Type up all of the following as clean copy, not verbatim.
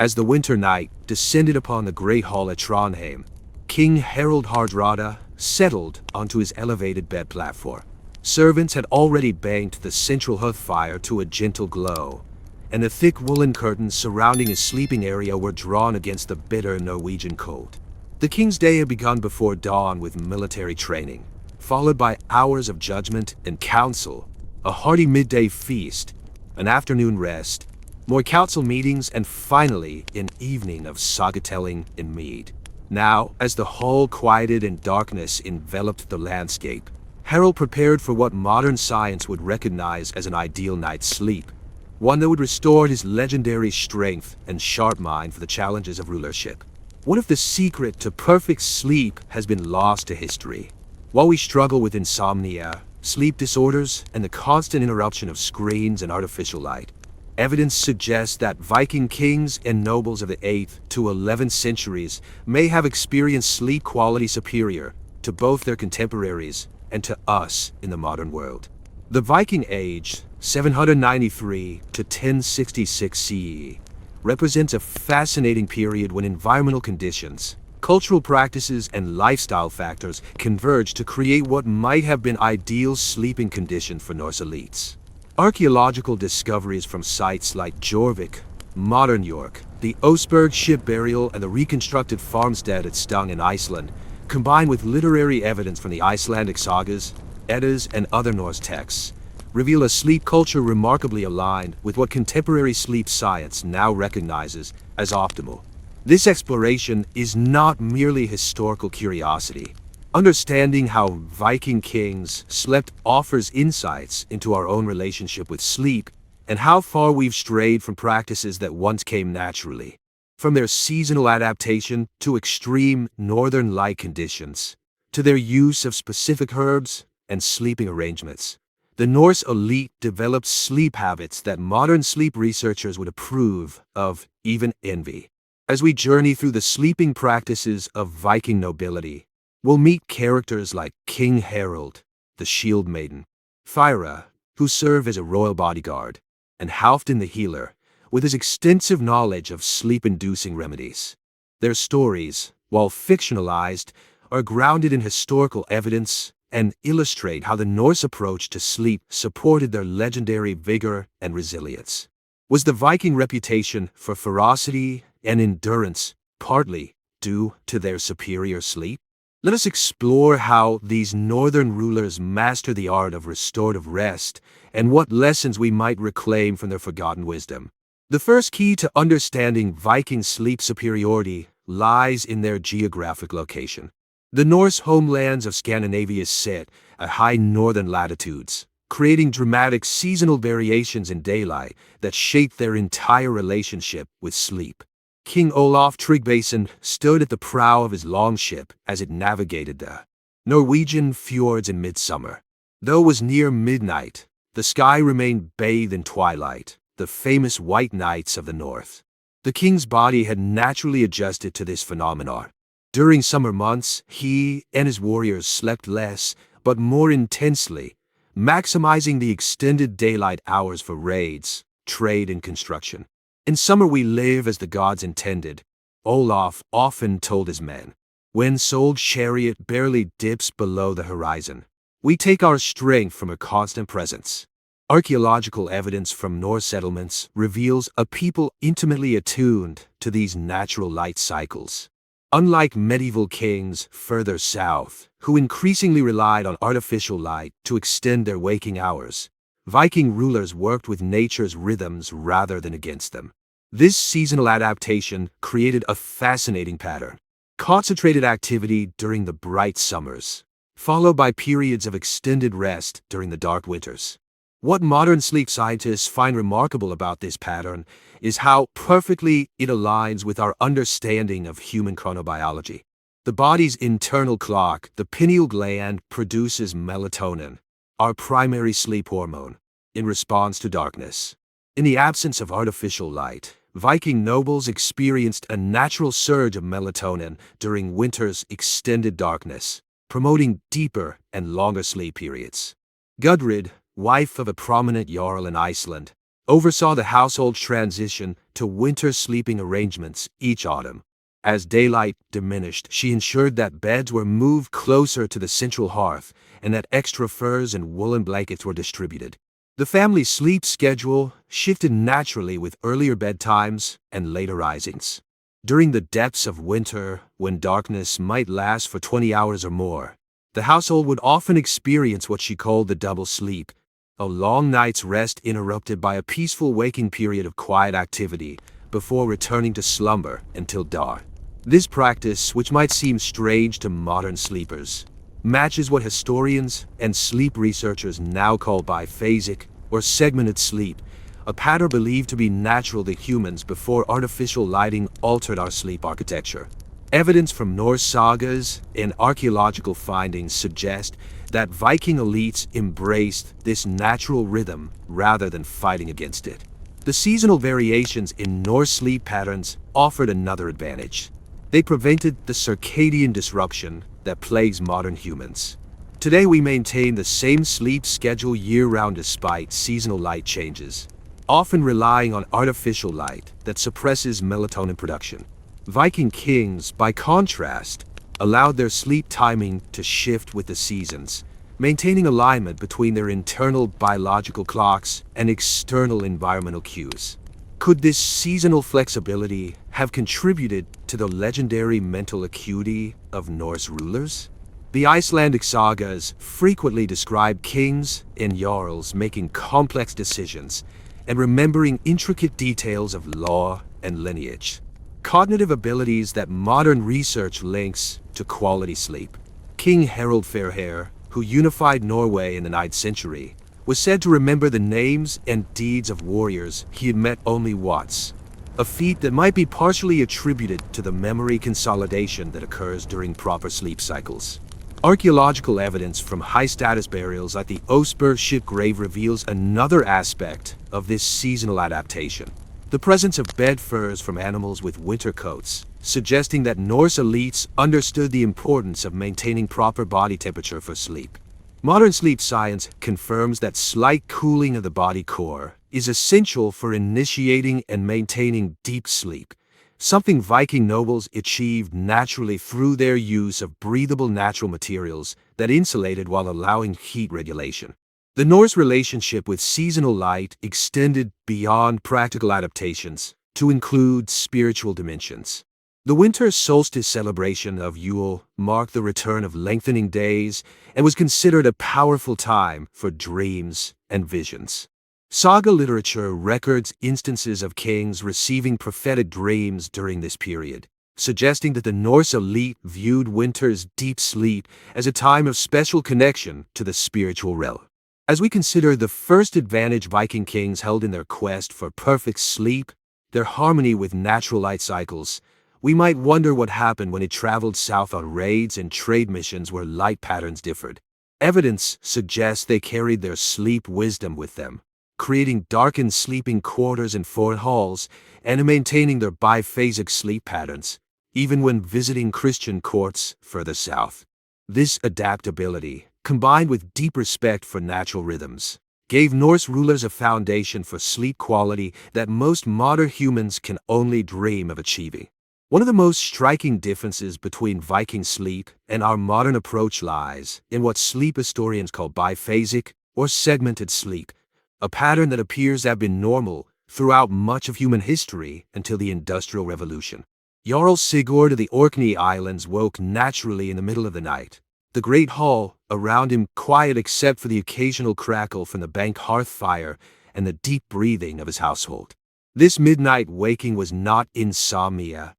As the winter night descended upon the great hall at Trondheim, King Harald Hardrada settled onto his elevated bed platform. Servants had already banked the central hearth fire to a gentle glow, and the thick woolen curtains surrounding his sleeping area were drawn against the bitter Norwegian cold. The king's day had begun before dawn with military training, followed by hours of judgment and council, a hearty midday feast, an afternoon rest, more council meetings, and finally an evening of saga-telling and mead. Now, as the hall quieted and darkness enveloped the landscape, Harald prepared for what modern science would recognize as an ideal night's sleep, one that would restore his legendary strength and sharp mind for the challenges of rulership. What if the secret to perfect sleep has been lost to history? While we struggle with insomnia, sleep disorders, and the constant interruption of screens and artificial light, evidence suggests that Viking kings and nobles of the 8th to 11th centuries may have experienced sleep quality superior to both their contemporaries and to us in the modern world. The Viking Age, 793 to 1066 CE, represents a fascinating period when environmental conditions, cultural practices, and lifestyle factors converge to create what might have been ideal sleeping conditions for Norse elites. Archaeological discoveries from sites like Jorvik, modern York, the Oseberg ship burial, and the reconstructed farmstead at Stang in Iceland, combined with literary evidence from the Icelandic sagas, Eddas, and other Norse texts, reveal a sleep culture remarkably aligned with what contemporary sleep science now recognizes as optimal. This exploration is not merely historical curiosity. Understanding how Viking kings slept offers insights into our own relationship with sleep and how far we've strayed from practices that once came naturally. From their seasonal adaptation to extreme northern light conditions, to their use of specific herbs and sleeping arrangements, the Norse elite developed sleep habits that modern sleep researchers would approve of, even envy. As we journey through the sleeping practices of Viking nobility, we'll meet characters like King Harald, the Shield Maiden, Thyra, who serve as a royal bodyguard, and Halfdan the Healer, with his extensive knowledge of sleep-inducing remedies. Their stories, while fictionalized, are grounded in historical evidence and illustrate how the Norse approach to sleep supported their legendary vigor and resilience. Was the Viking reputation for ferocity and endurance partly due to their superior sleep? Let us explore how these northern rulers mastered the art of restorative rest and what lessons we might reclaim from their forgotten wisdom. The first key to understanding Viking sleep superiority lies in their geographic location. The Norse homelands of Scandinavia sit at high northern latitudes, creating dramatic seasonal variations in daylight that shape their entire relationship with sleep. King Olaf Tryggvason stood at the prow of his longship as it navigated the Norwegian fjords in midsummer. Though it was near midnight, the sky remained bathed in twilight, the famous white nights of the north. The king's body had naturally adjusted to this phenomenon. During summer months, he and his warriors slept less, but more intensely, maximizing the extended daylight hours for raids, trade, and construction. In summer we live as the gods intended, Olaf often told his men. When Sol's chariot barely dips below the horizon, we take our strength from her constant presence. Archaeological evidence from Norse settlements reveals a people intimately attuned to these natural light cycles. Unlike medieval kings further south, who increasingly relied on artificial light to extend their waking hours, Viking rulers worked with nature's rhythms rather than against them. This seasonal adaptation created a fascinating pattern. Concentrated activity during the bright summers, followed by periods of extended rest during the dark winters. What modern sleep scientists find remarkable about this pattern is how perfectly it aligns with our understanding of human chronobiology. The body's internal clock, the pineal gland, produces melatonin, our primary sleep hormone, in response to darkness. In the absence of artificial light, Viking nobles experienced a natural surge of melatonin during winter's extended darkness, promoting deeper and longer sleep periods. Gudrid, wife of a prominent jarl in Iceland, oversaw the household's transition to winter sleeping arrangements each autumn. As daylight diminished, she ensured that beds were moved closer to the central hearth and that extra furs and woolen blankets were distributed. The family's sleep schedule shifted naturally with earlier bedtimes and later risings. During the depths of winter, when darkness might last for 20 hours or more, the household would often experience what she called the double sleep, a long night's rest interrupted by a peaceful waking period of quiet activity before returning to slumber until dawn. This practice, which might seem strange to modern sleepers, matches what historians and sleep researchers now call biphasic or segmented sleep, a pattern believed to be natural to humans before artificial lighting altered our sleep architecture. Evidence from Norse sagas and archaeological findings suggest that Viking elites embraced this natural rhythm rather than fighting against it. The seasonal variations in Norse sleep patterns offered another advantage. They prevented the circadian disruption that plagues modern humans. Today we maintain the same sleep schedule year-round despite seasonal light changes, often relying on artificial light that suppresses melatonin production. Viking kings, by contrast, allowed their sleep timing to shift with the seasons, maintaining alignment between their internal biological clocks and external environmental cues. Could this seasonal flexibility have contributed to the legendary mental acuity of Norse rulers? The Icelandic sagas frequently describe kings and jarls making complex decisions and remembering intricate details of law and lineage. Cognitive abilities that modern research links to quality sleep. King Harald Fairhair, who unified Norway in the 9th century, was said to remember the names and deeds of warriors he had met only once, a feat that might be partially attributed to the memory consolidation that occurs during proper sleep cycles. Archaeological evidence from high-status burials like the Osberg ship grave reveals another aspect of this seasonal adaptation: the presence of bed furs from animals with winter coats, suggesting that Norse elites understood the importance of maintaining proper body temperature for sleep. Modern sleep science confirms that slight cooling of the body core is essential for initiating and maintaining deep sleep, something Viking nobles achieved naturally through their use of breathable natural materials that insulated while allowing heat regulation. The Norse relationship with seasonal light extended beyond practical adaptations to include spiritual dimensions. The winter solstice celebration of Yule marked the return of lengthening days and was considered a powerful time for dreams and visions. Saga literature records instances of kings receiving prophetic dreams during this period, suggesting that the Norse elite viewed winter's deep sleep as a time of special connection to the spiritual realm. As we consider the first advantage Viking kings held in their quest for perfect sleep, their harmony with natural light cycles, we might wonder what happened when it traveled south on raids and trade missions where light patterns differed. Evidence suggests they carried their sleep wisdom with them, creating darkened sleeping quarters and foreign halls and maintaining their biphasic sleep patterns, even when visiting Christian courts further south. This adaptability, combined with deep respect for natural rhythms, gave Norse rulers a foundation for sleep quality that most modern humans can only dream of achieving. One of the most striking differences between Viking sleep and our modern approach lies in what sleep historians call biphasic or segmented sleep, a pattern that appears to have been normal throughout much of human history until the Industrial Revolution. Jarl Sigurd of the Orkney Islands woke naturally in the middle of the night, the great hall around him quiet except for the occasional crackle from the bank hearth fire and the deep breathing of his household. This midnight waking was not insomnia,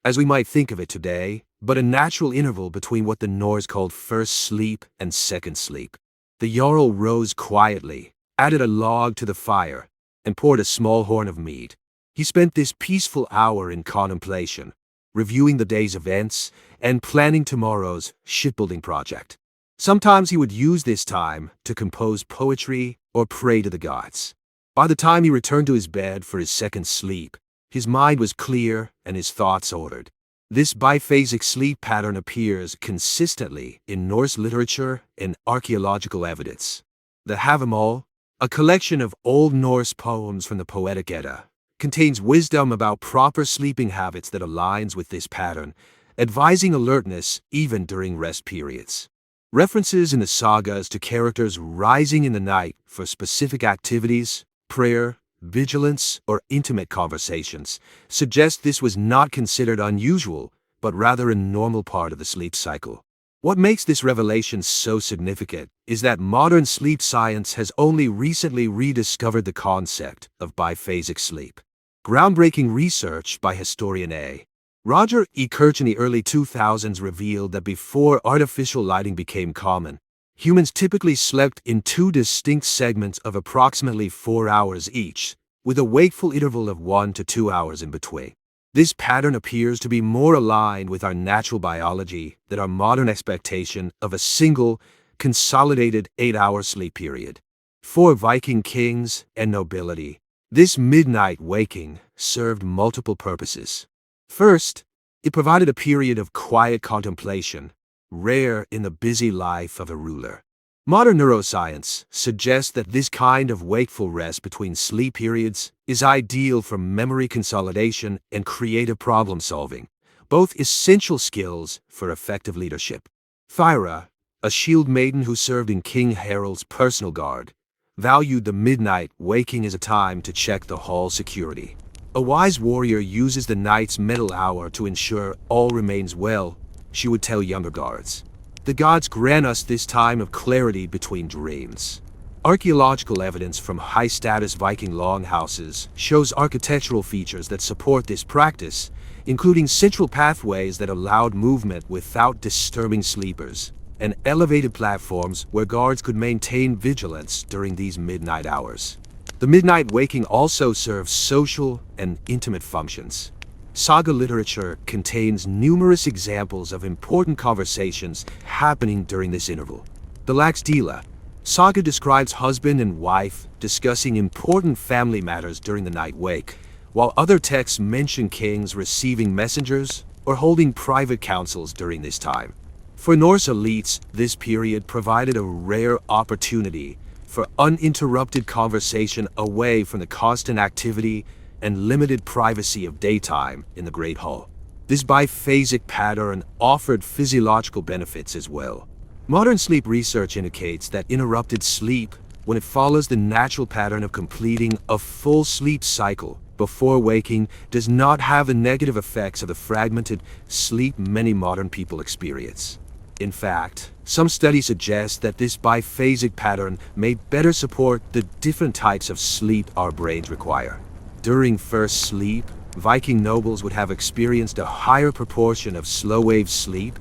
as we might think of it today, but a natural interval between what the Norse called first sleep and second sleep. The Jarl rose quietly, added a log to the fire, and poured a small horn of mead. He spent this peaceful hour in contemplation, reviewing the day's events and planning tomorrow's shipbuilding project. Sometimes he would use this time to compose poetry or pray to the gods. By the time he returned to his bed for his second sleep, his mind was clear and his thoughts ordered. This biphasic sleep pattern appears consistently in Norse literature and archaeological evidence. The Havamal, a collection of Old Norse poems from the Poetic Edda, contains wisdom about proper sleeping habits that aligns with this pattern, advising alertness even during rest periods. References in the sagas to characters rising in the night for specific activities, prayer, vigilance, or intimate conversations suggest this was not considered unusual, but rather a normal part of the sleep cycle. What makes this revelation so significant is that modern sleep science has only recently rediscovered the concept of biphasic sleep. Groundbreaking research by historian A. Roger E. Kirch in the early 2000s revealed that before artificial lighting became common, humans typically slept in two distinct segments of approximately 4 hours each, with a wakeful interval of 1 to 2 hours in between. This pattern appears to be more aligned with our natural biology than our modern expectation of a single, consolidated 8-hour sleep period. For Viking kings and nobility, this midnight waking served multiple purposes. First, it provided a period of quiet contemplation, rare in the busy life of a ruler. Modern neuroscience suggests that this kind of wakeful rest between sleep periods is ideal for memory consolidation and creative problem solving, both essential skills for effective leadership. Thyra, a shield maiden who served in King Harold's personal guard, valued the midnight waking as a time to check the hall security. A wise warrior uses the night's middle hour to ensure all remains well, she would tell younger guards. The gods grant us this time of clarity between dreams. Archaeological evidence from high-status Viking longhouses shows architectural features that support this practice, including central pathways that allowed movement without disturbing sleepers, and elevated platforms where guards could maintain vigilance during these midnight hours. The midnight waking also serves social and intimate functions. Saga literature contains numerous examples of important conversations happening during this interval. The Laxdela saga describes husband and wife discussing important family matters during the night wake, while other texts mention kings receiving messengers or holding private councils during this time. For Norse elites, this period provided a rare opportunity for uninterrupted conversation away from the constant activity and limited privacy of daytime in the Great Hall. This biphasic pattern offered physiological benefits as well. Modern sleep research indicates that interrupted sleep, when it follows the natural pattern of completing a full sleep cycle before waking, does not have the negative effects of the fragmented sleep many modern people experience. In fact, some studies suggest that this biphasic pattern may better support the different types of sleep our brains require. During first sleep, Viking nobles would have experienced a higher proportion of slow-wave sleep,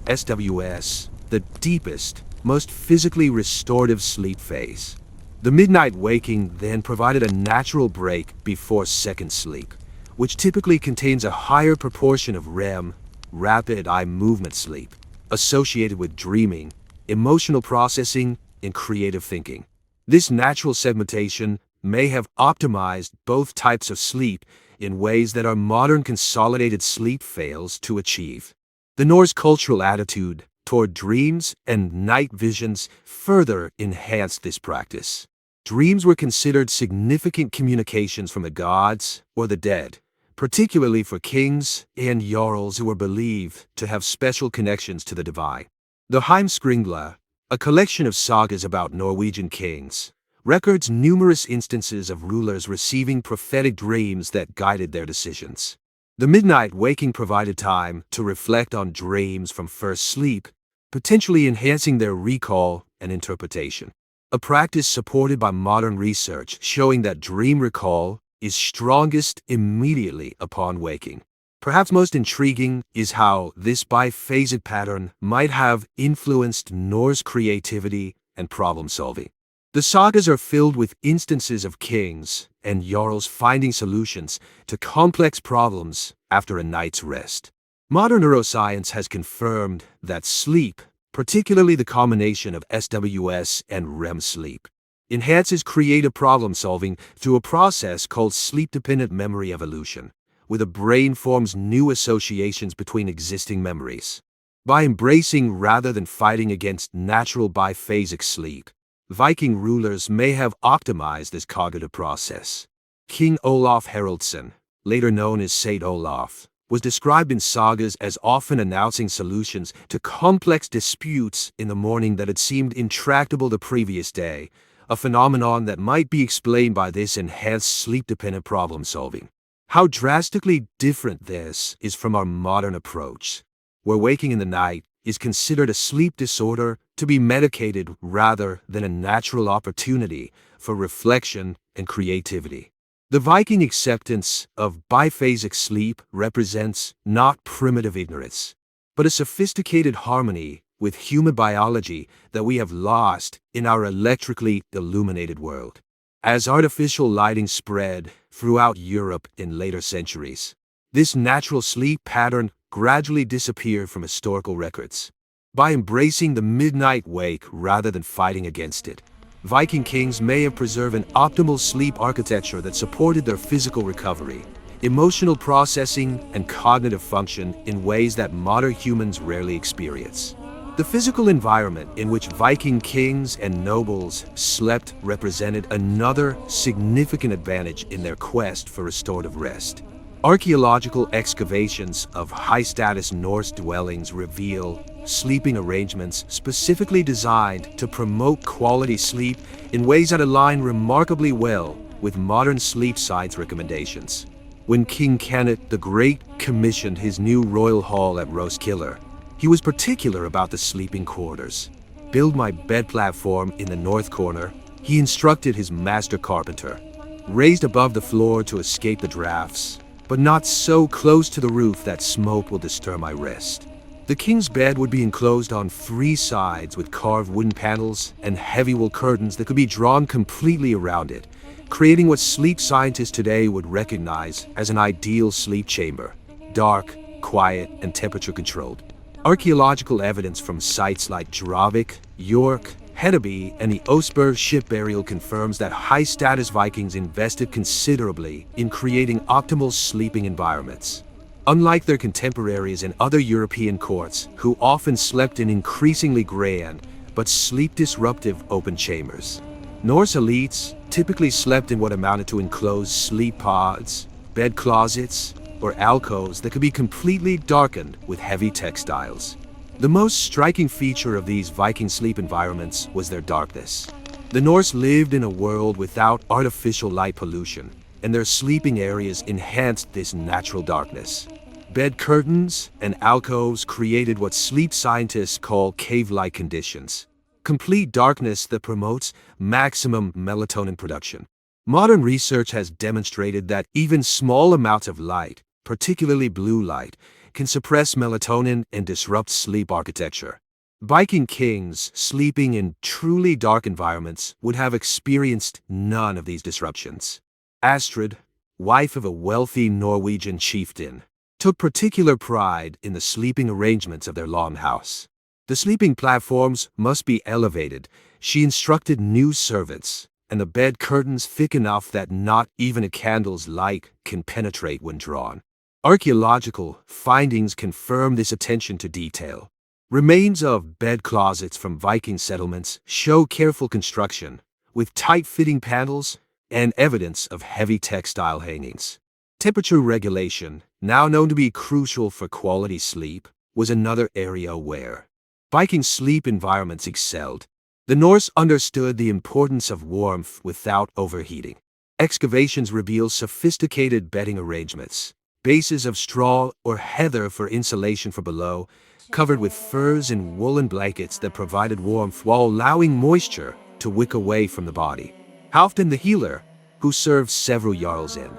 SWS, the deepest, most physically restorative sleep phase. The midnight waking then provided a natural break before second sleep, which typically contains a higher proportion of REM, rapid eye movement sleep, associated with dreaming, emotional processing, and creative thinking. This natural segmentation may have optimized both types of sleep in ways that our modern consolidated sleep fails to achieve. The Norse cultural attitude toward dreams and night visions further enhanced this practice. Dreams were considered significant communications from the gods or the dead, particularly for kings and jarls who were believed to have special connections to the divine. The Heimskringla, a collection of sagas about Norwegian kings, records numerous instances of rulers receiving prophetic dreams that guided their decisions. The midnight waking provided time to reflect on dreams from first sleep, potentially enhancing their recall and interpretation. A practice supported by modern research showing that dream recall is strongest immediately upon waking. Perhaps most intriguing is how this biphasic pattern might have influenced Norse creativity and problem solving. The sagas are filled with instances of kings and jarls finding solutions to complex problems after a night's rest. Modern neuroscience has confirmed that sleep, particularly the combination of SWS and REM sleep, enhances creative problem solving through a process called sleep-dependent memory evolution, where the brain forms new associations between existing memories. By embracing rather than fighting against natural biphasic sleep, Viking rulers may have optimized this cognitive process. King Olaf Haraldsson, later known as Saint Olaf, was described in sagas as often announcing solutions to complex disputes in the morning that had seemed intractable the previous day, a phenomenon that might be explained by this enhanced sleep-dependent problem-solving. How drastically different this is from our modern approach, where waking in the night is considered a sleep disorder to be medicated rather than a natural opportunity for reflection and creativity. The Viking acceptance of biphasic sleep represents not primitive ignorance, but a sophisticated harmony with human biology that we have lost in our electrically illuminated world. As artificial lighting spread throughout Europe in later centuries, this natural sleep pattern gradually disappeared from historical records. By embracing the midnight wake rather than fighting against it, Viking kings may have preserved an optimal sleep architecture that supported their physical recovery, emotional processing, and cognitive function in ways that modern humans rarely experience. The physical environment in which Viking kings and nobles slept represented another significant advantage in their quest for restorative rest. Archaeological excavations of high-status Norse dwellings reveal sleeping arrangements specifically designed to promote quality sleep in ways that align remarkably well with modern sleep science recommendations. When King Canute the Great commissioned his new royal hall at Roskilde, he was particular about the sleeping quarters. "Build my bed platform in the north corner," he instructed his master carpenter, "raised above the floor to escape the drafts, but not so close to the roof that smoke will disturb my rest." The king's bed would be enclosed on 3 sides with carved wooden panels and heavy wool curtains that could be drawn completely around it, creating what sleep scientists today would recognize as an ideal sleep chamber: dark, quiet, and temperature-controlled. Archaeological evidence from sites like Dravik, York, Hedeby, and the Osberg ship burial confirms that high-status Vikings invested considerably in creating optimal sleeping environments. Unlike their contemporaries in other European courts, who often slept in increasingly grand but sleep-disruptive open chambers, Norse elites typically slept in what amounted to enclosed sleep pods, bed closets, or alcoves that could be completely darkened with heavy textiles. The most striking feature of these Viking sleep environments was their darkness. The Norse lived in a world without artificial light pollution, and their sleeping areas enhanced this natural darkness. Bed curtains and alcoves created what sleep scientists call cave-like conditions, complete darkness that promotes maximum melatonin production. Modern research has demonstrated that even small amounts of light, particularly blue light, can suppress melatonin and disrupt sleep architecture. Viking kings sleeping in truly dark environments would have experienced none of these disruptions. Astrid, wife of a wealthy Norwegian chieftain, took particular pride in the sleeping arrangements of their longhouse. The sleeping platforms must be elevated, she instructed new servants, and the bed curtains thick enough that not even a candle's light can penetrate when drawn. Archaeological findings confirm this attention to detail. Remains of bed closets from Viking settlements show careful construction, with tight-fitting panels and evidence of heavy textile hangings. Temperature regulation, now known to be crucial for quality sleep, was another area where Viking sleep environments excelled. The Norse understood the importance of warmth without overheating. Excavations reveal sophisticated bedding arrangements, bases of straw or heather for insulation from below, covered with furs and woolen blankets that provided warmth while allowing moisture to wick away from the body. Halfdan the Healer, who served several jarls in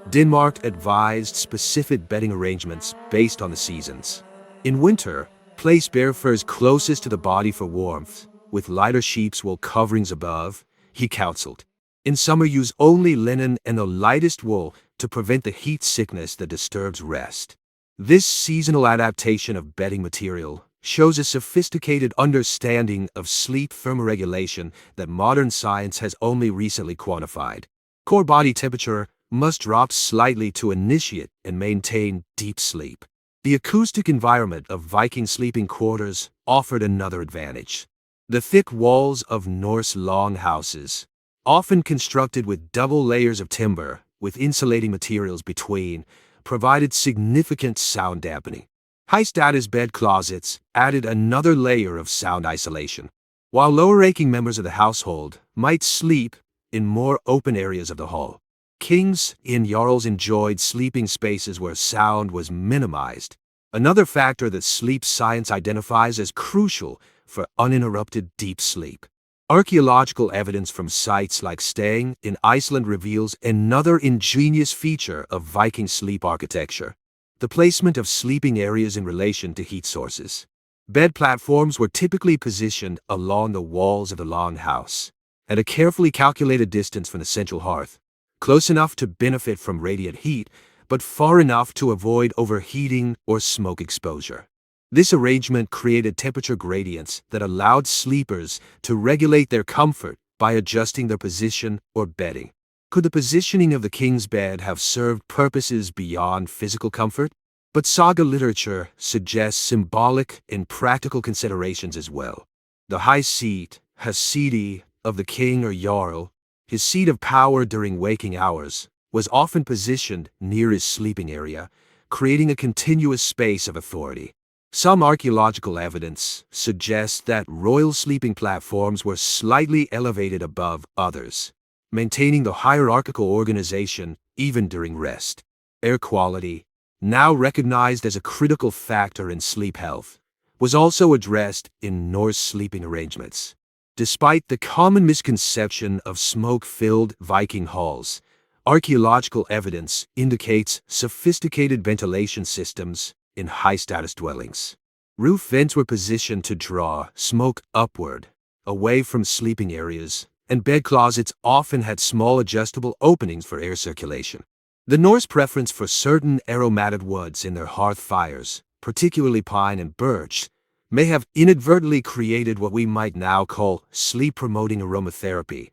Denmark, advised specific bedding arrangements based on the seasons. In winter, place bare furs closest to the body for warmth, with lighter sheets wool coverings above, he counseled. In summer, use only linen and the lightest wool to prevent the heat sickness that disturbs rest. This seasonal adaptation of bedding material shows a sophisticated understanding of sleep thermoregulation that modern science has only recently quantified. Core body temperature must drop slightly to initiate and maintain deep sleep. The acoustic environment of Viking sleeping quarters offered another advantage. The thick walls of Norse longhouses, often constructed with double layers of timber with insulating materials between, provided significant sound dampening. High-status bed closets added another layer of sound isolation, while lower-ranking members of the household might sleep in more open areas of the hall. Kings and jarls enjoyed sleeping spaces where sound was minimized, another factor that sleep science identifies as crucial for uninterrupted deep sleep. Archaeological evidence from sites like Stang in Iceland reveals another ingenious feature of Viking sleep architecture: the placement of sleeping areas in relation to heat sources. Bed platforms were typically positioned along the walls of the longhouse, at a carefully calculated distance from the central hearth, close enough to benefit from radiant heat, but far enough to avoid overheating or smoke exposure. This arrangement created temperature gradients that allowed sleepers to regulate their comfort by adjusting their position or bedding. Could the positioning of the king's bed have served purposes beyond physical comfort? But saga literature suggests symbolic and practical considerations as well. The high seat, hasidi, of the king or jarl, his seat of power during waking hours, was often positioned near his sleeping area, creating a continuous space of authority. Some archaeological evidence suggests that royal sleeping platforms were slightly elevated above others, maintaining the hierarchical organization even during rest. Air quality, now recognized as a critical factor in sleep health, was also addressed in Norse sleeping arrangements. Despite the common misconception of smoke-filled Viking halls, archaeological evidence indicates sophisticated ventilation systems in high-status dwellings. Roof vents were positioned to draw smoke upward, away from sleeping areas, and bed closets often had small adjustable openings for air circulation. The Norse preference for certain aromatic woods in their hearth fires, particularly pine and birch, may have inadvertently created what we might now call sleep-promoting aromatherapy,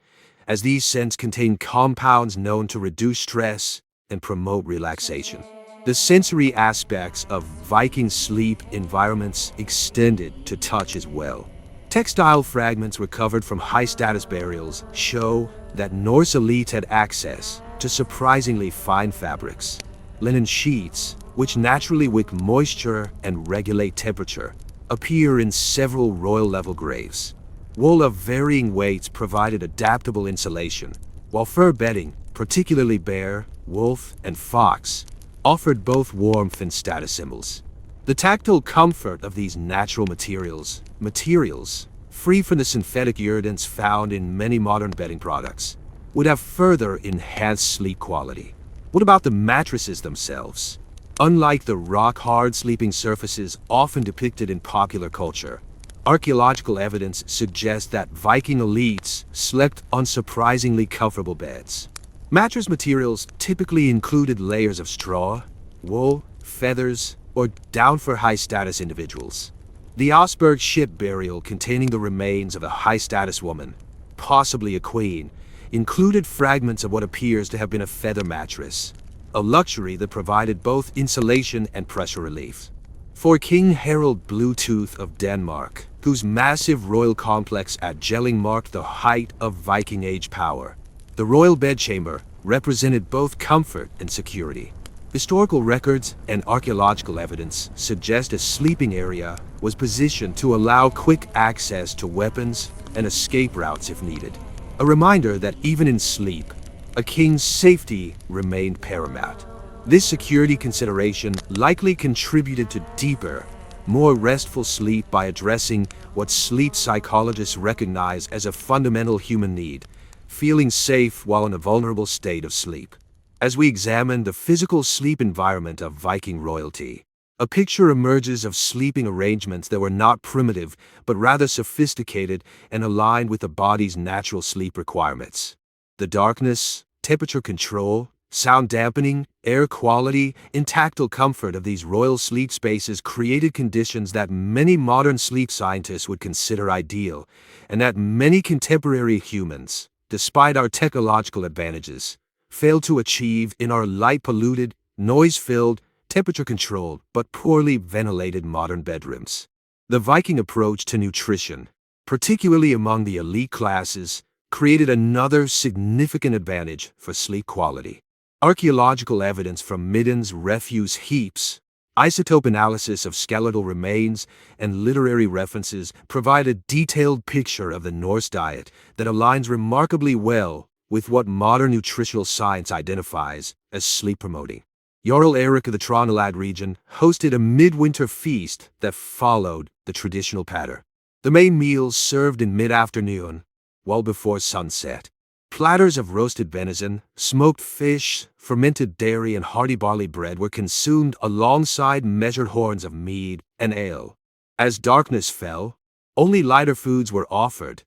as these scents contain compounds known to reduce stress and promote relaxation. The sensory aspects of Viking sleep environments extended to touch as well. Textile fragments recovered from high-status burials show that Norse elites had access to surprisingly fine fabrics. Linen sheets, which naturally wick moisture and regulate temperature, appear in several royal-level graves. Wool of varying weights provided adaptable insulation, while fur bedding, particularly bear, wolf, and fox, offered both warmth and status symbols. The tactile comfort of these natural materials, free from the synthetic irritants found in many modern bedding products, would have further enhanced sleep quality. What about the mattresses themselves? Unlike the rock-hard sleeping surfaces often depicted in popular culture, archaeological evidence suggests that Viking elites slept on surprisingly comfortable beds. Mattress materials typically included layers of straw, wool, feathers, or down for high-status individuals. The Osberg ship burial containing the remains of a high-status woman, possibly a queen, included fragments of what appears to have been a feather mattress, a luxury that provided both insulation and pressure relief. For King Harald Bluetooth of Denmark, whose massive royal complex at Jelling marked the height of Viking Age power, the royal bedchamber represented both comfort and security. Historical records and archaeological evidence suggest a sleeping area was positioned to allow quick access to weapons and escape routes if needed. A reminder that even in sleep, a king's safety remained paramount. This security consideration likely contributed to deeper, more restful sleep by addressing what sleep psychologists recognize as a fundamental human need: feeling safe while in a vulnerable state of sleep. As we examine the physical sleep environment of Viking royalty, a picture emerges of sleeping arrangements that were not primitive, but rather sophisticated and aligned with the body's natural sleep requirements. The darkness, temperature control, sound dampening, air quality, and tactile comfort of these royal sleep spaces created conditions that many modern sleep scientists would consider ideal, and that many contemporary humans, despite our technological advantages, fail to achieve in our light-polluted, noise-filled, temperature-controlled, but poorly ventilated modern bedrooms. The Viking approach to nutrition, particularly among the elite classes, created another significant advantage for sleep quality. Archaeological evidence from Middens refuse heaps, isotope analysis of skeletal remains, and literary references provide a detailed picture of the Norse diet that aligns remarkably well with what modern nutritional science identifies as sleep-promoting. Jarl Erik of the Trøndelag region hosted a midwinter feast that followed the traditional pattern. The main meals served in mid-afternoon, well before sunset. Platters of roasted venison, smoked fish, fermented dairy, and hearty barley bread were consumed alongside measured horns of mead and ale. As darkness fell, only lighter foods were offered: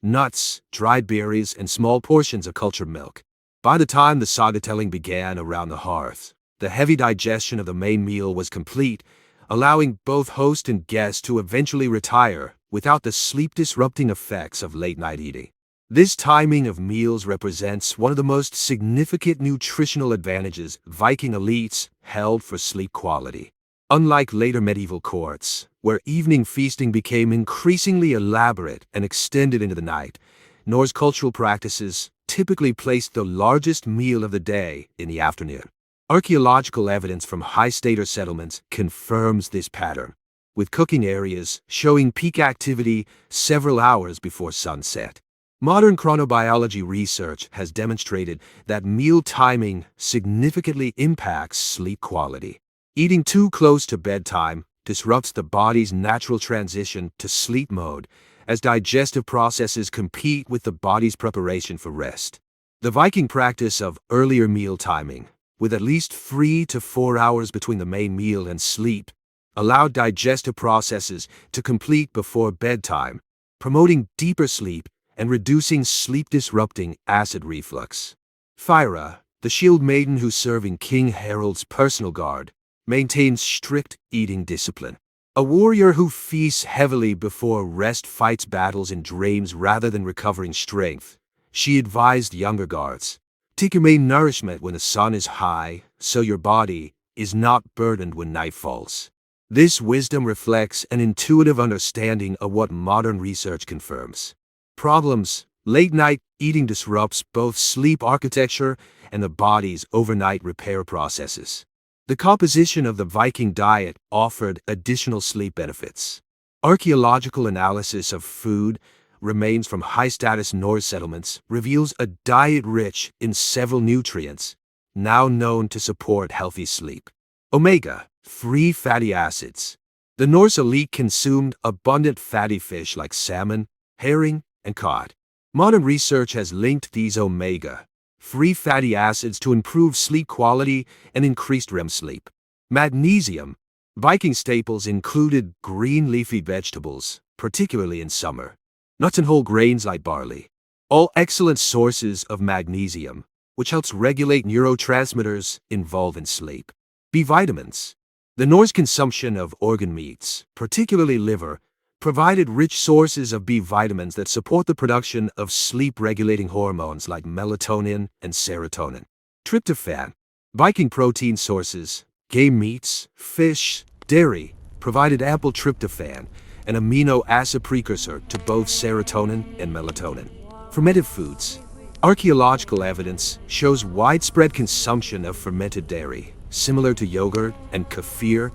nuts, dried berries, and small portions of cultured milk. By the time the saga-telling began around the hearth, the heavy digestion of the main meal was complete, allowing both host and guest to eventually retire without the sleep-disrupting effects of late-night eating. This timing of meals represents one of the most significant nutritional advantages Viking elites held for sleep quality. Unlike later medieval courts, where evening feasting became increasingly elaborate and extended into the night, Norse cultural practices typically placed the largest meal of the day in the afternoon. Archaeological evidence from high-status settlements confirms this pattern, with cooking areas showing peak activity several hours before sunset. Modern chronobiology research has demonstrated that meal timing significantly impacts sleep quality. Eating too close to bedtime disrupts the body's natural transition to sleep mode as digestive processes compete with the body's preparation for rest. The Viking practice of earlier meal timing, with at least 3 to 4 hours between the main meal and sleep, allowed digestive processes to complete before bedtime, promoting deeper sleep and reducing sleep-disrupting acid reflux. Thyra, the shield maiden who served in King Harald's personal guard, maintains strict eating discipline. A warrior who feasts heavily before rest fights battles in dreams rather than recovering strength. She advised younger guards, "Take your main nourishment when the sun is high, so your body is not burdened when night falls." This wisdom reflects an intuitive understanding of what modern research confirms. Problems: late-night eating disrupts both sleep architecture and the body's overnight repair processes. The composition of the Viking diet offered additional sleep benefits. Archaeological analysis of food remains from high-status Norse settlements reveals a diet rich in several nutrients, now known to support healthy sleep. Omega-3 fatty acids. The Norse elite consumed abundant fatty fish like salmon, herring, and cod. Modern research has linked these omega-3 fatty acids to improve sleep quality and increased REM sleep. Magnesium. Viking staples included green leafy vegetables, particularly in summer. Nuts and whole grains like barley. All excellent sources of magnesium, which helps regulate neurotransmitters involved in sleep. B vitamins. The Norse consumption of organ meats, particularly liver, provided rich sources of B vitamins that support the production of sleep-regulating hormones like melatonin and serotonin. Tryptophan. Viking protein sources, game meats, fish, dairy, provided ample tryptophan, an amino acid precursor to both serotonin and melatonin. Fermented foods. Archaeological evidence shows widespread consumption of fermented dairy, similar to yogurt and kefir,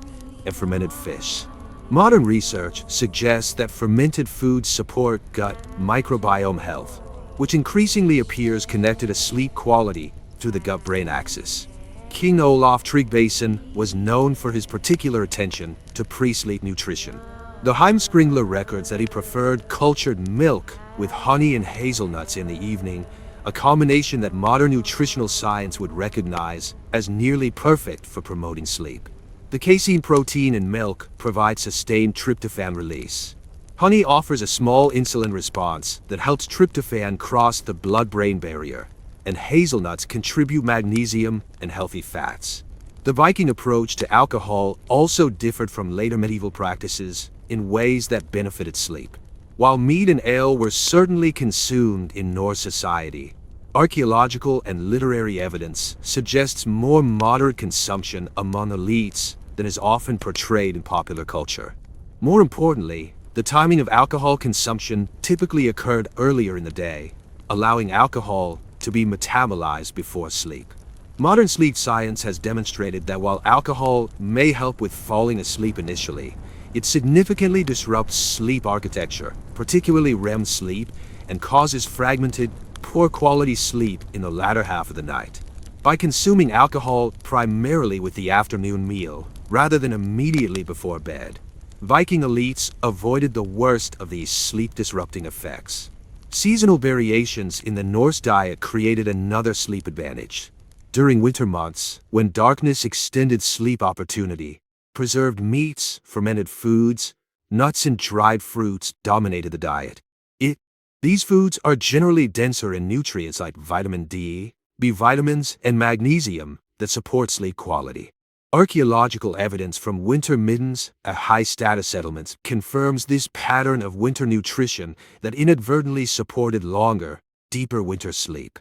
and fermented fish. Modern research suggests that fermented foods support gut microbiome health, which increasingly appears connected to sleep quality through the gut-brain axis. King Olaf Tryggvason was known for his particular attention to pre-sleep nutrition. The Heimskringla records that he preferred cultured milk with honey and hazelnuts in the evening, a combination that modern nutritional science would recognize as nearly perfect for promoting sleep. The casein protein in milk provides sustained tryptophan release. Honey offers a small insulin response that helps tryptophan cross the blood-brain barrier, and hazelnuts contribute magnesium and healthy fats. The Viking approach to alcohol also differed from later medieval practices in ways that benefited sleep. While mead and ale were certainly consumed in Norse society, archaeological and literary evidence suggests more moderate consumption among elites than is often portrayed in popular culture. More importantly, The timing of alcohol consumption typically occurred earlier in the day, allowing alcohol to be metabolized before sleep. Modern sleep science has demonstrated that while alcohol may help with falling asleep initially, it significantly disrupts sleep architecture, particularly REM sleep, and causes fragmented, poor quality sleep in the latter half of the night. By consuming alcohol primarily with the afternoon meal, rather than immediately before bed, Viking elites avoided the worst of these sleep-disrupting effects. Seasonal variations in the Norse diet created another sleep advantage. During winter months, when darkness extended sleep opportunity, preserved meats, fermented foods, nuts and dried fruits dominated the diet. These foods are generally denser in nutrients like vitamin D, B vitamins, and magnesium that support sleep quality. Archaeological evidence from winter middens at high-status settlements confirms this pattern of winter nutrition that inadvertently supported longer, deeper winter sleep.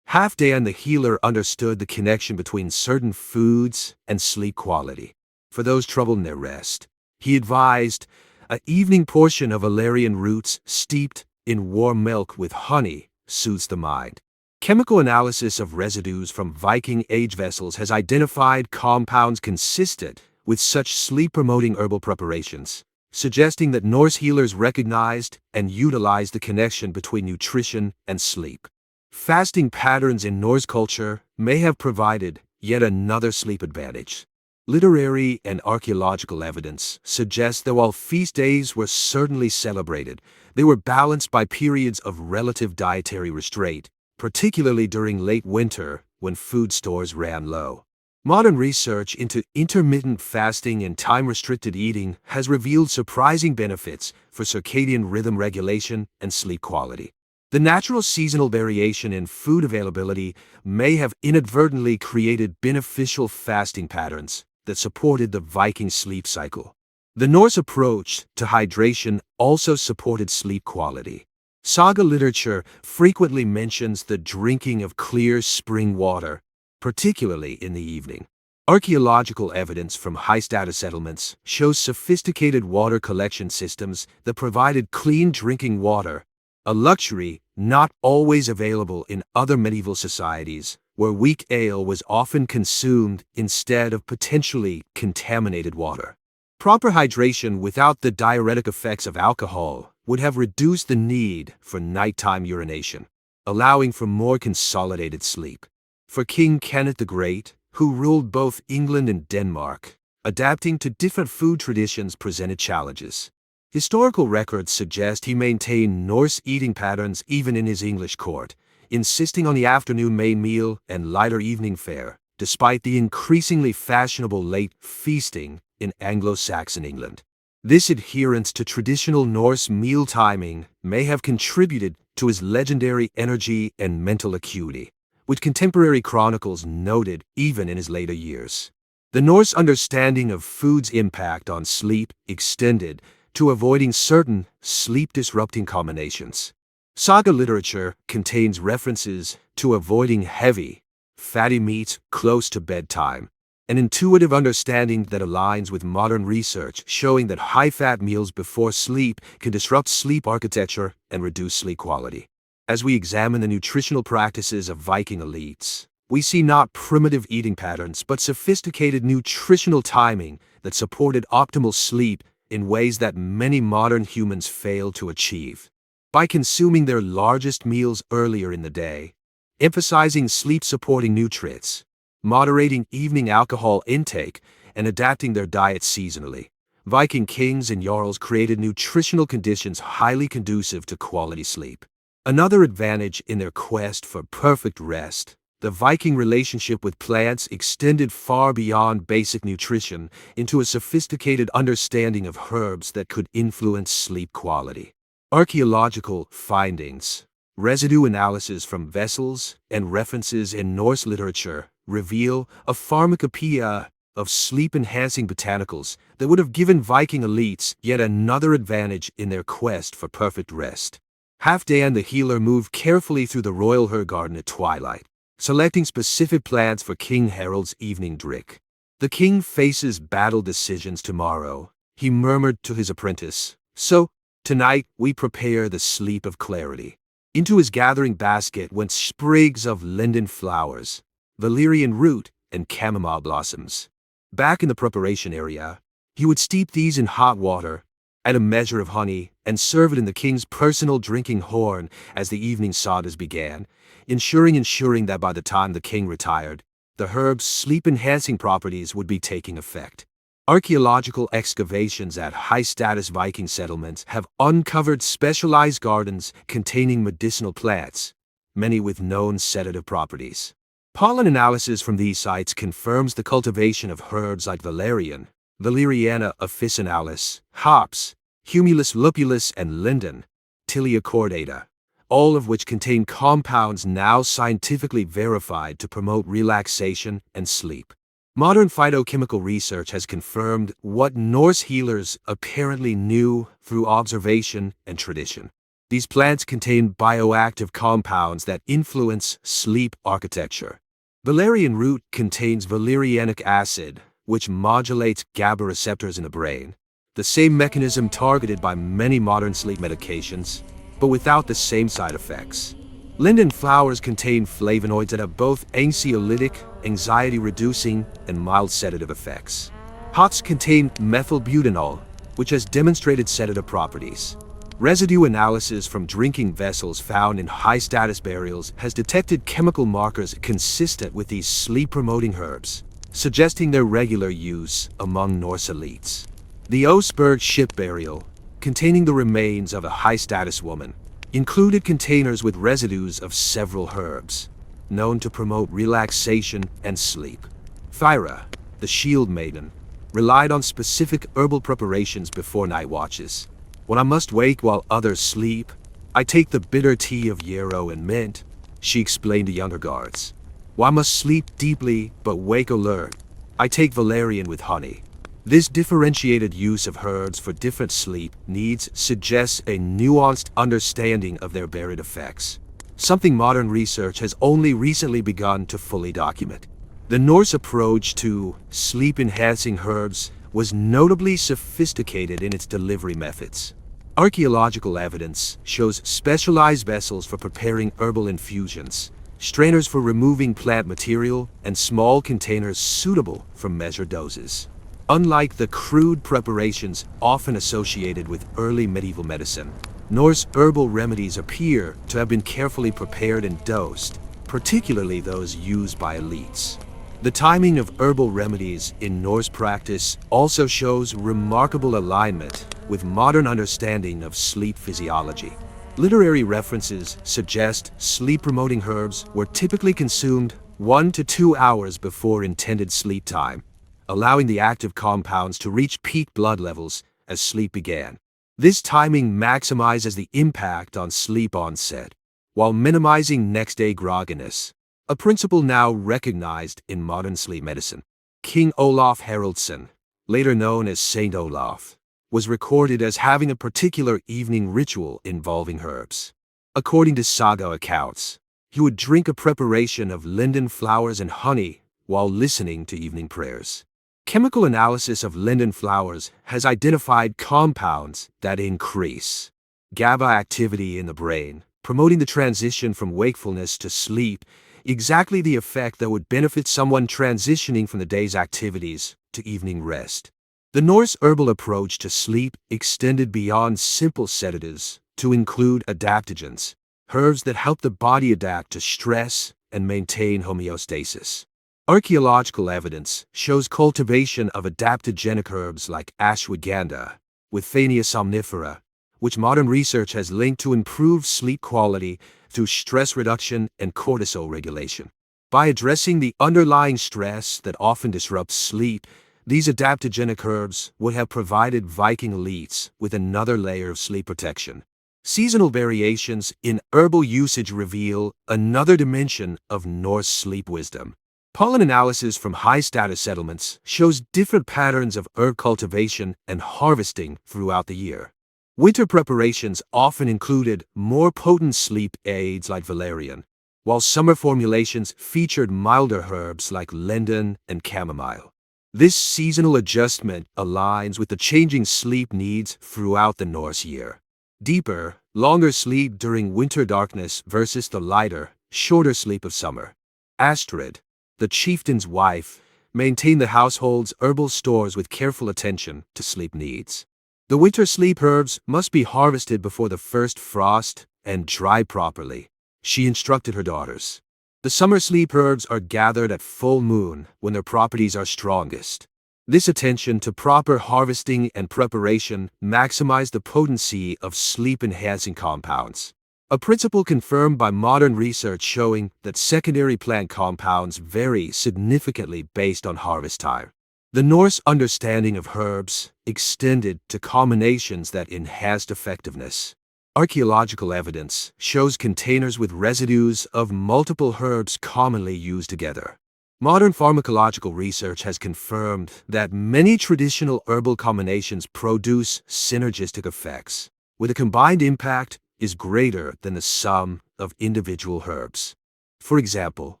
Halfdan the healer understood the connection between certain foods and sleep quality. For those troubled in their rest, he advised an evening portion of valerian roots steeped in warm milk with honey soothes the mind. Chemical analysis of residues from Viking age vessels has identified compounds consistent with such sleep-promoting herbal preparations, suggesting that Norse healers recognized and utilized the connection between nutrition and sleep. Fasting patterns in Norse culture may have provided yet another sleep advantage. Literary and archaeological evidence suggests that while feast days were certainly celebrated, they were balanced by periods of relative dietary restraint, particularly during late winter when food stores ran low. Modern research into intermittent fasting and time-restricted eating has revealed surprising benefits for circadian rhythm regulation and sleep quality. The natural seasonal variation in food availability may have inadvertently created beneficial fasting patterns that supported the Viking sleep cycle. The Norse approach to hydration also supported sleep quality. Saga literature frequently mentions the drinking of clear spring water, particularly in the evening. Archaeological evidence from high-status settlements shows sophisticated water collection systems that provided clean drinking water, a luxury not always available in other medieval societies, where weak ale was often consumed instead of potentially contaminated water. Proper hydration without the diuretic effects of alcohol would have reduced the need for nighttime urination, allowing for more consolidated sleep. For King Kenneth the Great, who ruled both England and Denmark, adapting to different food traditions presented challenges. Historical records suggest he maintained Norse eating patterns even in his English court, insisting on the afternoon main meal and lighter evening fare, despite the increasingly fashionable late feasting in Anglo-Saxon England. This adherence to traditional Norse meal timing may have contributed to his legendary energy and mental acuity, which contemporary chronicles noted even in his later years. The Norse understanding of food's impact on sleep extended to avoiding certain sleep-disrupting combinations. Saga literature contains references to avoiding heavy, fatty meats close to bedtime, an intuitive understanding that aligns with modern research showing that high-fat meals before sleep can disrupt sleep architecture and reduce sleep quality. As we examine the nutritional practices of Viking elites, we see not primitive eating patterns but sophisticated nutritional timing that supported optimal sleep in ways that many modern humans fail to achieve. By consuming their largest meals earlier in the day, emphasizing sleep-supporting nutrients, moderating evening alcohol intake, and adapting their diet seasonally, Viking kings and jarls created nutritional conditions highly conducive to quality sleep. Another advantage in their quest for perfect rest, the Viking relationship with plants extended far beyond basic nutrition into a sophisticated understanding of herbs that could influence sleep quality. Archaeological findings, residue analysis from vessels, and references in Norse literature reveal a pharmacopoeia of sleep-enhancing botanicals that would have given Viking elites yet another advantage in their quest for perfect rest. Halfdan the healer moved carefully through the royal herb garden at twilight, selecting specific plants for King Harald's evening drink. "The king faces battle decisions tomorrow," he murmured to his apprentice, "so Tonight, we prepare the sleep of clarity. Into his gathering basket went sprigs of linden flowers, valerian root, and chamomile blossoms. Back in the preparation area, he would steep these in hot water, add a measure of honey, and serve it in the king's personal drinking horn as the evening sadhus began, ensuring that by the time the king retired, the herb's sleep-enhancing properties would be taking effect. Archaeological excavations at high-status Viking settlements have uncovered specialized gardens containing medicinal plants, many with known sedative properties. Pollen analysis from these sites confirms the cultivation of herbs like valerian, Valeriana officinalis, hops, Humulus lupulus, and linden, Tilia cordata, all of which contain compounds now scientifically verified to promote relaxation and sleep. Modern phytochemical research has confirmed what Norse healers apparently knew through observation and tradition. These plants contain bioactive compounds that influence sleep architecture. Valerian root contains valerianic acid, which modulates GABA receptors in the brain, the same mechanism targeted by many modern sleep medications, but without the same side effects. Linden flowers contain flavonoids that have both anxiolytic, anxiety-reducing, and mild sedative effects. Hops contain methylbutanol, which has demonstrated sedative properties. Residue analysis from drinking vessels found in high-status burials has detected chemical markers consistent with these sleep-promoting herbs, suggesting their regular use among Norse elites. The Oseberg ship burial, containing the remains of a high-status woman, included containers with residues of several herbs, known to promote relaxation and sleep. Thyra, the shield maiden, relied on specific herbal preparations before night watches. When I must wake while others sleep, I take the bitter tea of yarrow and mint, she explained to younger guards. While I must sleep deeply but wake alert, I take valerian with honey. This differentiated use of herbs for different sleep needs suggests a nuanced understanding of their varied effects, something modern research has only recently begun to fully document. The Norse approach to sleep-enhancing herbs was notably sophisticated in its delivery methods. Archaeological evidence shows specialized vessels for preparing herbal infusions, strainers for removing plant material, and small containers suitable for measured doses. Unlike the crude preparations often associated with early medieval medicine, Norse herbal remedies appear to have been carefully prepared and dosed, particularly those used by elites. The timing of herbal remedies in Norse practice also shows remarkable alignment with modern understanding of sleep physiology. Literary references suggest sleep-promoting herbs were typically consumed 1 to 2 hours before intended sleep time, allowing the active compounds to reach peak blood levels as sleep began. This timing maximizes the impact on sleep onset, while minimizing next-day grogginess, a principle now recognized in modern sleep medicine. King Olaf Haraldsson, later known as Saint Olaf, was recorded as having a particular evening ritual involving herbs. According to saga accounts, he would drink a preparation of linden flowers and honey while listening to evening prayers. Chemical analysis of linden flowers has identified compounds that increase GABA activity in the brain, promoting the transition from wakefulness to sleep, exactly the effect that would benefit someone transitioning from the day's activities to evening rest. The Norse herbal approach to sleep extended beyond simple sedatives to include adaptogens, herbs that help the body adapt to stress and maintain homeostasis. Archaeological evidence shows cultivation of adaptogenic herbs like ashwagandha, Withania somnifera, which modern research has linked to improved sleep quality through stress reduction and cortisol regulation. By addressing the underlying stress that often disrupts sleep, these adaptogenic herbs would have provided Viking elites with another layer of sleep protection. Seasonal variations in herbal usage reveal another dimension of Norse sleep wisdom. Pollen analysis from high-status settlements shows different patterns of herb cultivation and harvesting throughout the year. Winter preparations often included more potent sleep aids like valerian, while summer formulations featured milder herbs like linden and chamomile. This seasonal adjustment aligns with the changing sleep needs throughout the Norse year. Deeper, longer sleep during winter darkness versus the lighter, shorter sleep of summer. Astrid, the chieftain's wife, maintained the household's herbal stores with careful attention to sleep needs. The winter sleep herbs must be harvested before the first frost and dried properly, she instructed her daughters. The summer sleep herbs are gathered at full moon when their properties are strongest. This attention to proper harvesting and preparation maximized the potency of sleep-enhancing compounds. A principle confirmed by modern research showing that secondary plant compounds vary significantly based on harvest time. The Norse understanding of herbs extended to combinations that enhanced effectiveness. Archaeological evidence shows containers with residues of multiple herbs commonly used together. Modern pharmacological research has confirmed that many traditional herbal combinations produce synergistic effects, where the combined impact is greater than the sum of individual herbs. For example,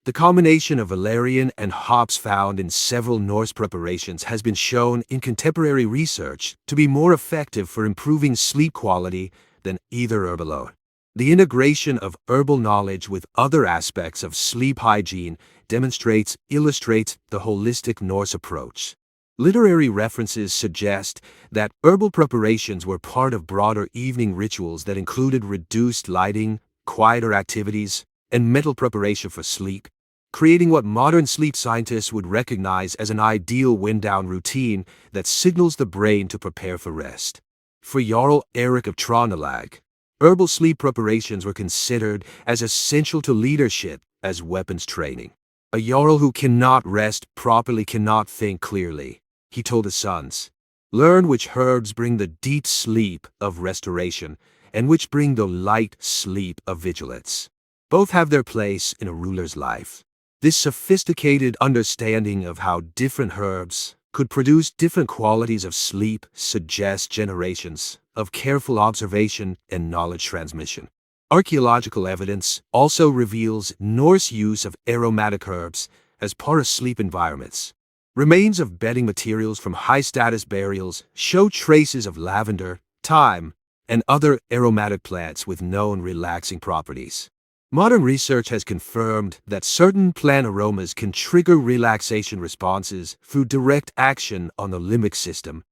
the combination of valerian and hops found in several Norse preparations has been shown in contemporary research to be more effective for improving sleep quality than either herb alone. The integration of herbal knowledge with other aspects of sleep hygiene illustrates the holistic Norse approach. Literary references suggest that herbal preparations were part of broader evening rituals that included reduced lighting, quieter activities, and mental preparation for sleep, creating what modern sleep scientists would recognize as an ideal wind-down routine that signals the brain to prepare for rest. For Jarl Erik of Trøndelag, herbal sleep preparations were considered as essential to leadership as weapons training. A Jarl who cannot rest properly cannot think clearly, he told his sons. Learn which herbs bring the deep sleep of restoration and which bring the light sleep of vigilance. Both have their place in a ruler's life. This sophisticated understanding of how different herbs could produce different qualities of sleep suggests generations of careful observation and knowledge transmission. Archaeological evidence also reveals Norse use of aromatic herbs as part of sleep environments. Remains of bedding materials from high-status burials show traces of lavender, thyme, and other aromatic plants with known relaxing properties. Modern research has confirmed that certain plant aromas can trigger relaxation responses through direct action on the limbic system,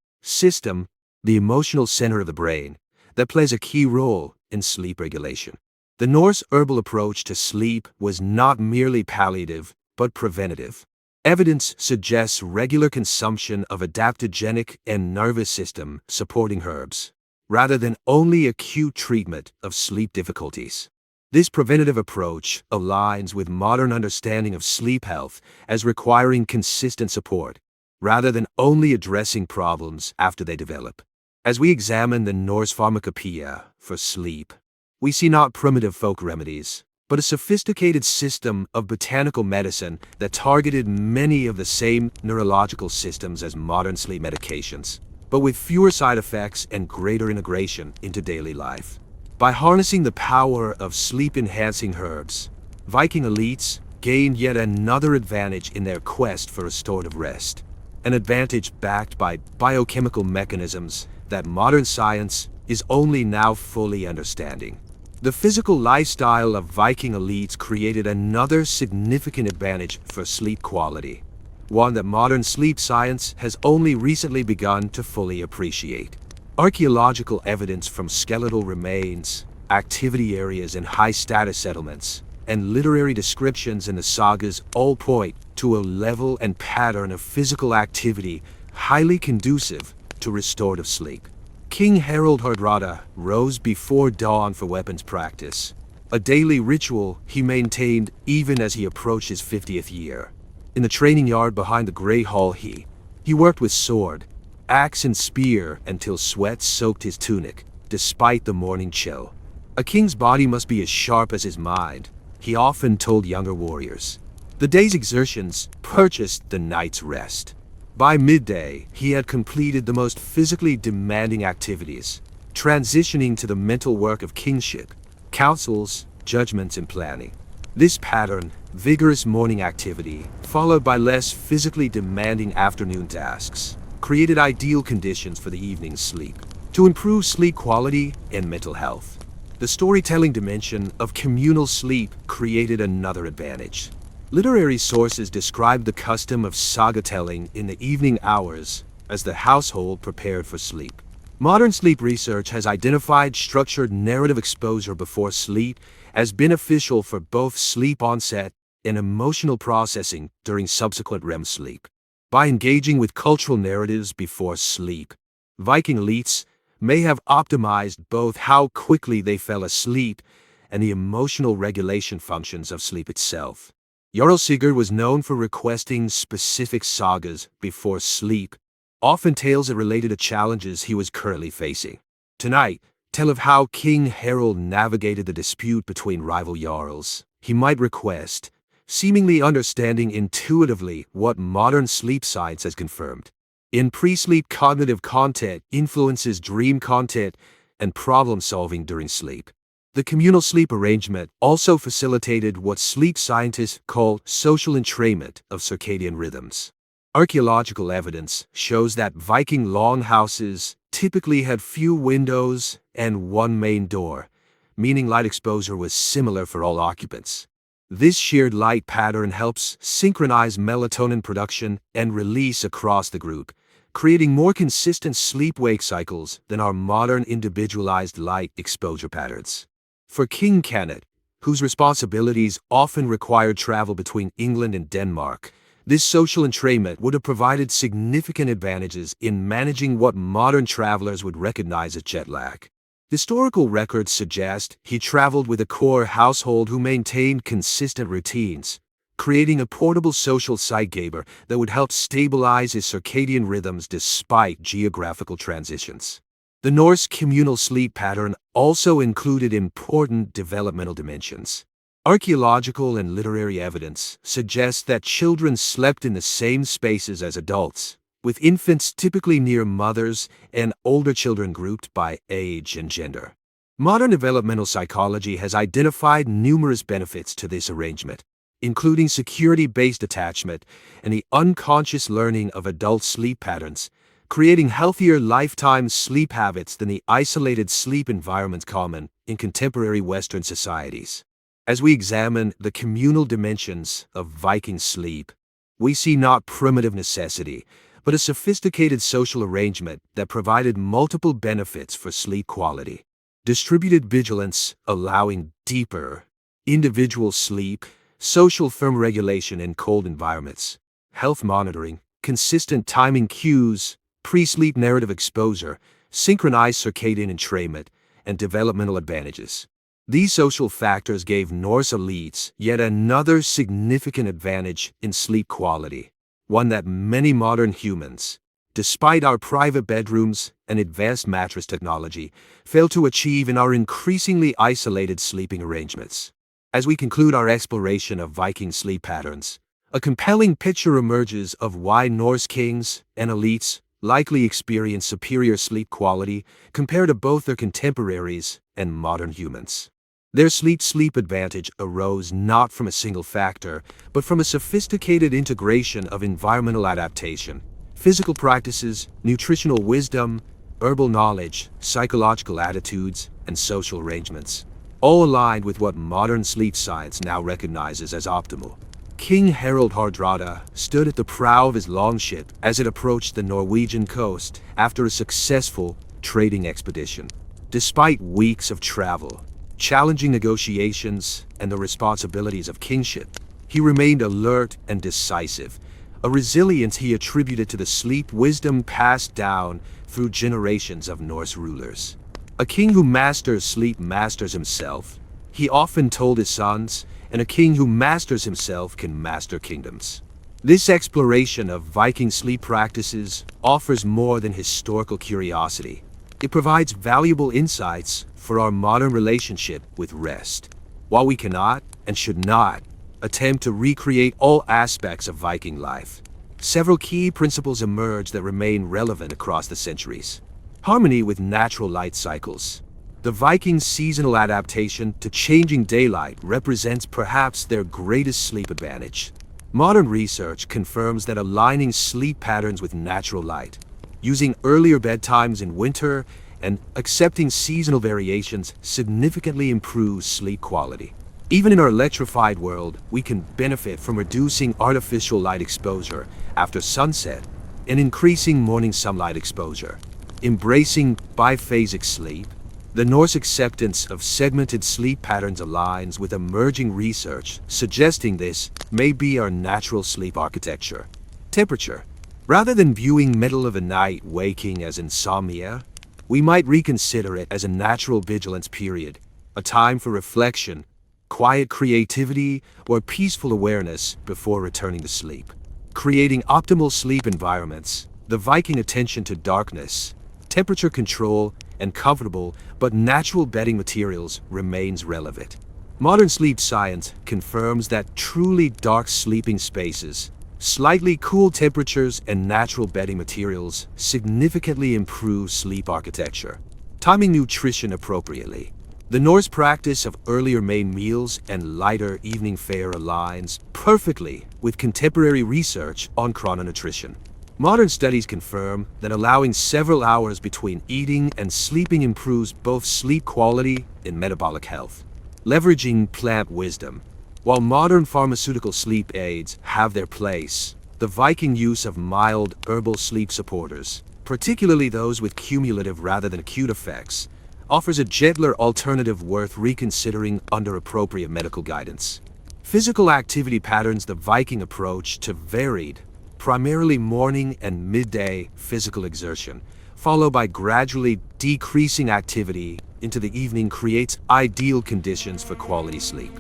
the emotional center of the brain, that plays a key role in sleep regulation. The Norse herbal approach to sleep was not merely palliative, but preventative. Evidence suggests regular consumption of adaptogenic and nervous system supporting herbs, rather than only acute treatment of sleep difficulties. This preventative approach aligns with modern understanding of sleep health as requiring consistent support, rather than only addressing problems after they develop. As we examine the Norse pharmacopoeia for sleep, we see not primitive folk remedies, but a sophisticated system of botanical medicine that targeted many of the same neurological systems as modern sleep medications, but with fewer side effects and greater integration into daily life. By harnessing the power of sleep-enhancing herbs, Viking elites gained yet another advantage in their quest for restorative rest, an advantage backed by biochemical mechanisms that modern science is only now fully understanding. The physical lifestyle of Viking elites created another significant advantage for sleep quality, one that modern sleep science has only recently begun to fully appreciate. Archaeological evidence from skeletal remains, activity areas in high-status settlements, and literary descriptions in the sagas all point to a level and pattern of physical activity highly conducive to restorative sleep. King Harald Hardrada rose before dawn for weapons practice, a daily ritual he maintained even as he approached his 50th year. In the training yard behind the Grey Hall he worked with sword, axe and spear until sweat soaked his tunic, despite the morning chill. A king's body must be as sharp as his mind, he often told younger warriors. The day's exertions purchased the night's rest. By midday, he had completed the most physically demanding activities, transitioning to the mental work of kingship, councils, judgments, and planning. This pattern, vigorous morning activity, followed by less physically demanding afternoon tasks, created ideal conditions for the evening's sleep. to improve sleep quality and mental health. The storytelling dimension of communal sleep created another advantage. Literary sources describe the custom of saga-telling in the evening hours as the household prepared for sleep. Modern sleep research has identified structured narrative exposure before sleep as beneficial for both sleep onset and emotional processing during subsequent REM sleep. By engaging with cultural narratives before sleep, Viking elites may have optimized both how quickly they fell asleep and the emotional regulation functions of sleep itself. Jarl Sigurd was known for requesting specific sagas before sleep, often tales that related to challenges he was currently facing. Tonight, tell of how King Harald navigated the dispute between rival jarls he might request, seemingly understanding intuitively what modern sleep science has confirmed. In pre-sleep, cognitive content influences dream content and problem-solving during sleep. The communal sleep arrangement also facilitated what sleep scientists call social entrainment of circadian rhythms. Archaeological evidence shows that Viking longhouses typically had few windows and one main door, meaning light exposure was similar for all occupants. This shared light pattern helps synchronize melatonin production and release across the group, creating more consistent sleep-wake cycles than our modern individualized light exposure patterns. For King Canute, whose responsibilities often required travel between England and Denmark, this social entrainment would have provided significant advantages in managing what modern travelers would recognize as jet lag. Historical records suggest he traveled with a core household who maintained consistent routines, creating a portable social zeitgeber that would help stabilize his circadian rhythms despite geographical transitions. The Norse communal sleep pattern also included important developmental dimensions. Archaeological and literary evidence suggests that children slept in the same spaces as adults, with infants typically near mothers and older children grouped by age and gender. Modern developmental psychology has identified numerous benefits to this arrangement, including security-based attachment and the unconscious learning of adult sleep patterns, creating healthier lifetime sleep habits than the isolated sleep environments common in contemporary Western societies. As we examine the communal dimensions of Viking sleep, we see not primitive necessity, but a sophisticated social arrangement that provided multiple benefits for sleep quality. Distributed vigilance, allowing deeper, individual sleep, social thermoregulation in cold environments, health monitoring, consistent timing cues, pre-sleep narrative exposure, synchronized circadian entrainment, and developmental advantages. These social factors gave Norse elites yet another significant advantage in sleep quality, one that many modern humans, despite our private bedrooms and advanced mattress technology, fail to achieve in our increasingly isolated sleeping arrangements. As we conclude our exploration of Viking sleep patterns, a compelling picture emerges of why Norse kings and elites likely experience superior sleep quality compared to both their contemporaries and modern humans. Their sleep advantage arose not from a single factor, but from a sophisticated integration of environmental adaptation, physical practices, nutritional wisdom, herbal knowledge, psychological attitudes, and social arrangements, all aligned with what modern sleep science now recognizes as optimal. King Harald Hardrada stood at the prow of his longship as it approached the Norwegian coast after a successful trading expedition. Despite weeks of travel, challenging negotiations, and the responsibilities of kingship, he remained alert and decisive, a resilience he attributed to the sleep wisdom passed down through generations of Norse rulers. A king who masters sleep masters himself, he often told his sons, and a king who masters himself can master kingdoms. This exploration of Viking sleep practices offers more than historical curiosity. It provides valuable insights for our modern relationship with rest. While we cannot, and should not, attempt to recreate all aspects of Viking life, several key principles emerge that remain relevant across the centuries. Harmony with natural light cycles. The Vikings' seasonal adaptation to changing daylight represents perhaps their greatest sleep advantage. Modern research confirms that aligning sleep patterns with natural light, using earlier bedtimes in winter and accepting seasonal variations significantly improves sleep quality. Even in our electrified world, we can benefit from reducing artificial light exposure after sunset and increasing morning sunlight exposure. Embracing biphasic sleep, the Norse acceptance of segmented sleep patterns aligns with emerging research suggesting this may be our natural sleep architecture. Temperature. Rather than viewing middle of the night waking as insomnia, we might reconsider it as a natural vigilance period, a time for reflection, quiet creativity, or peaceful awareness before returning to sleep. Creating optimal sleep environments, the Viking attention to darkness, temperature control, and comfortable but natural bedding materials remains relevant. Modern sleep science confirms that truly dark sleeping spaces, slightly cool temperatures, and natural bedding materials significantly improve sleep architecture. Timing nutrition appropriately. The Norse practice of earlier main meals and lighter evening fare aligns perfectly with contemporary research on chrononutrition. Modern studies confirm that allowing several hours between eating and sleeping improves both sleep quality and metabolic health. Leveraging plant wisdom. While modern pharmaceutical sleep aids have their place, the Viking use of mild herbal sleep supporters, particularly those with cumulative rather than acute effects, offers a gentler alternative worth reconsidering under appropriate medical guidance. Physical activity patterns. The Viking approach to varied, primarily morning and midday physical exertion, followed by gradually decreasing activity into the evening, creates ideal conditions for quality sleep.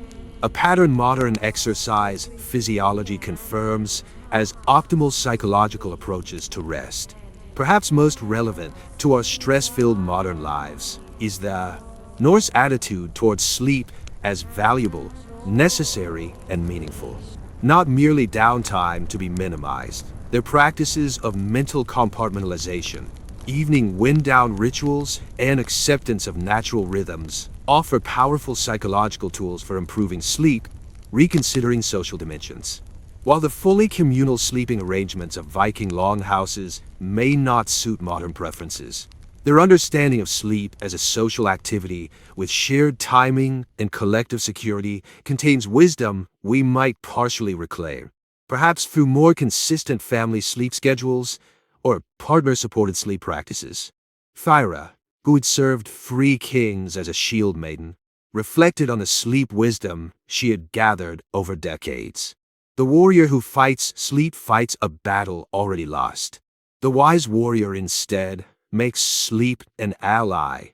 A pattern modern exercise physiology confirms as optimal psychological approaches to rest. Perhaps most relevant to our stress-filled modern lives is the Norse attitude towards sleep as valuable, necessary, and meaningful. Not merely downtime to be minimized. Their practices of mental compartmentalization, evening wind-down rituals, and acceptance of natural rhythms offer powerful psychological tools for improving sleep, reconsidering social dimensions. While the fully communal sleeping arrangements of Viking longhouses may not suit modern preferences, their understanding of sleep as a social activity with shared timing and collective security contains wisdom we might partially reclaim, perhaps through more consistent family sleep schedules or partner-supported sleep practices. Thyra, who had served 3 kings as a shield maiden, reflected on the sleep wisdom she had gathered over decades. The warrior who fights sleep fights a battle already lost. The wise warrior instead makes sleep an ally,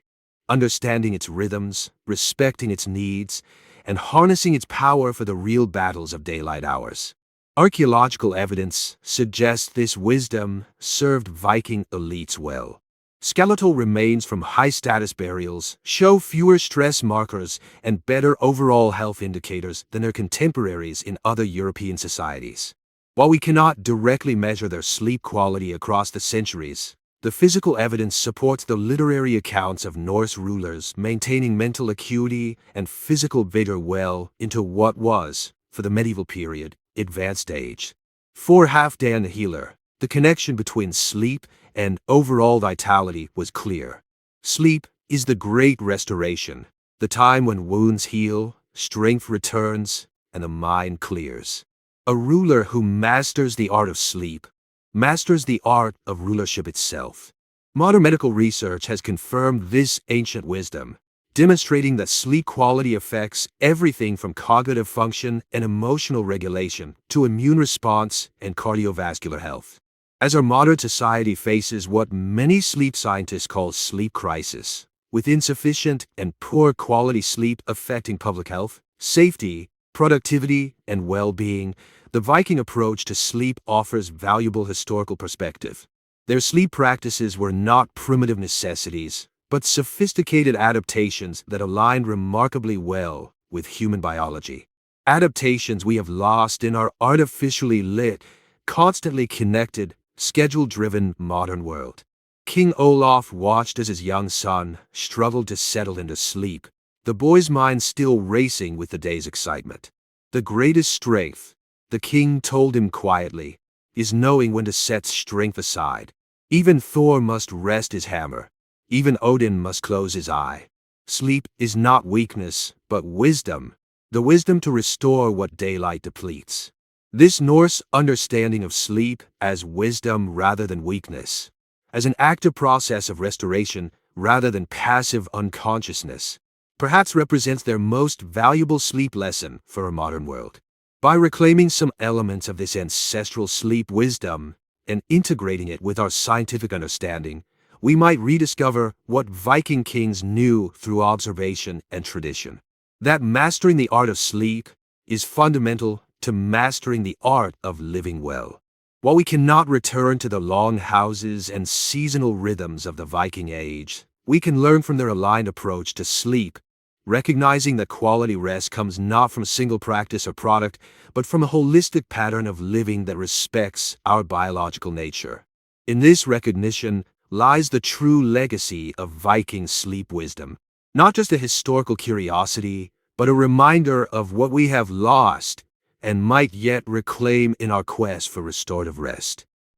understanding its rhythms, respecting its needs, and harnessing its power for the real battles of daylight hours. Archaeological evidence suggests this wisdom served Viking elites well. Skeletal remains from high-status burials show fewer stress markers and better overall health indicators than their contemporaries in other European societies. While we cannot directly measure their sleep quality across the centuries, the physical evidence supports the literary accounts of Norse rulers maintaining mental acuity and physical vigor well into what was, for the medieval period, advanced age. For Halfdan the Healer, the connection between sleep and overall vitality was clear. Sleep is the great restoration, the time when wounds heal, strength returns, and the mind clears. A ruler who masters the art of sleep masters the art of rulership itself. Modern medical research has confirmed this ancient wisdom, demonstrating that sleep quality affects everything from cognitive function and emotional regulation to immune response and cardiovascular health. As our modern society faces what many sleep scientists call sleep crisis, with insufficient and poor quality sleep affecting public health, safety, productivity, and well-being, the Viking approach to sleep offers valuable historical perspective. Their sleep practices were not primitive necessities, but sophisticated adaptations that aligned remarkably well with human biology. Adaptations we have lost in our artificially lit, constantly connected, schedule-driven modern world. King Olaf watched as his young son struggled to settle into sleep, the boy's mind still racing with the day's excitement. The greatest strength, the king told him quietly, is knowing when to set strength aside. Even Thor must rest his hammer. Even Odin must close his eye. Sleep is not weakness, but wisdom, the wisdom to restore what daylight depletes. This Norse understanding of sleep as wisdom rather than weakness, as an active process of restoration rather than passive unconsciousness, perhaps represents their most valuable sleep lesson for our modern world. By reclaiming some elements of this ancestral sleep wisdom and integrating it with our scientific understanding, we might rediscover what Viking kings knew through observation and tradition. That mastering the art of sleep is fundamental to mastering the art of living well. While we cannot return to the longhouses and seasonal rhythms of the Viking age, we can learn from their aligned approach to sleep, recognizing that quality rest comes not from a single practice or product, but from a holistic pattern of living that respects our biological nature. In this recognition lies the true legacy of Viking sleep wisdom, not just a historical curiosity, but a reminder of what we have lost and might yet reclaim in our quest for restorative rest.